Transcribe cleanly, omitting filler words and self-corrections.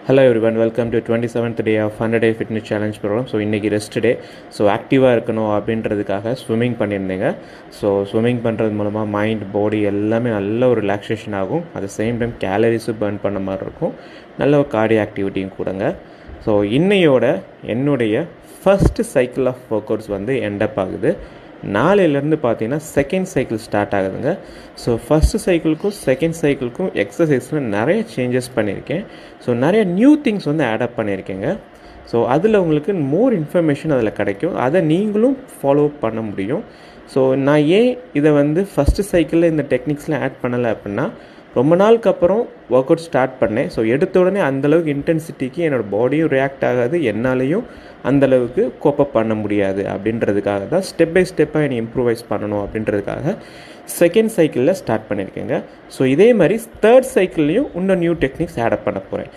Hello everyone, welcome to 27th day of 100 day fitness challenge program. So இன்னைக்கு rest டே. So ஆக்டிவாக இருக்கணும் அப்படின்றதுக்காக swimming பண்ணியிருந்தேங்க. ஸோ ஸ்விம்மிங் பண்ணுறது மூலமாக மைண்ட் பாடி எல்லாமே நல்ல ஒரு ரிலாக்ஸேஷன் ஆகும். அட் சேம் டைம் கேலரிஸும் பர்ன் பண்ண மாதிரி இருக்கும். நல்ல ஒரு கார்டியோ ஆக்டிவிட்டியும் கூடங்க. ஸோ என்னுடைய first cycle of workouts end up ஆகுது. நாளையிலேருந்து பார்த்தீங்கன்னா செகண்ட் சைக்கிள் ஸ்டார்ட் ஆகுதுங்க. ஸோ ஃபஸ்ட்டு சைக்கிளுக்கும் செகண்ட் சைக்கிளுக்கும் எக்ஸசைஸில் நிறைய சேஞ்சஸ் பண்ணியிருக்கேன். ஸோ நிறைய நியூ திங்ஸ் ஆடப் பண்ணியிருக்கேங்க. ஸோ அதில் உங்களுக்கு மோர் இன்ஃபர்மேஷன் அதில் கிடைக்கும். அதை நீங்களும் ஃபாலோ பண்ண முடியும். ஸோ நான் ஏன் இதை ஃபஸ்ட்டு சைக்கிளில் இந்த டெக்னிக்ஸ்லாம் ஆட் பண்ணலை அப்படின்னா, ரொம்ப நாளுக்கு அப்புறம் ஒர்க் அவுட் ஸ்டார்ட் பண்ணேன். ஸோ எடுத்த உடனே அந்தளவுக்கு இன்டென்சிட்டிக்கு என்னோடய பாடியும் ரியாக்ட் ஆகாது, என்னாலையும் அந்தளவுக்கு கோப்பப் பண்ண முடியாது. அப்படின்றதுக்காக தான் ஸ்டெப் பை ஸ்டெப்பாக என்னை இம்ப்ரூவைஸ் பண்ணணும் அப்படின்றதுக்காக செகண்ட் சைக்கிளில் ஸ்டார்ட் பண்ணியிருக்கேங்க. ஸோ இதே மாதிரி தேர்ட் சைக்கிள்லேயும் இன்னும் நியூ டெக்னிக்ஸ் ஆட் பண்ண போகிறேன்.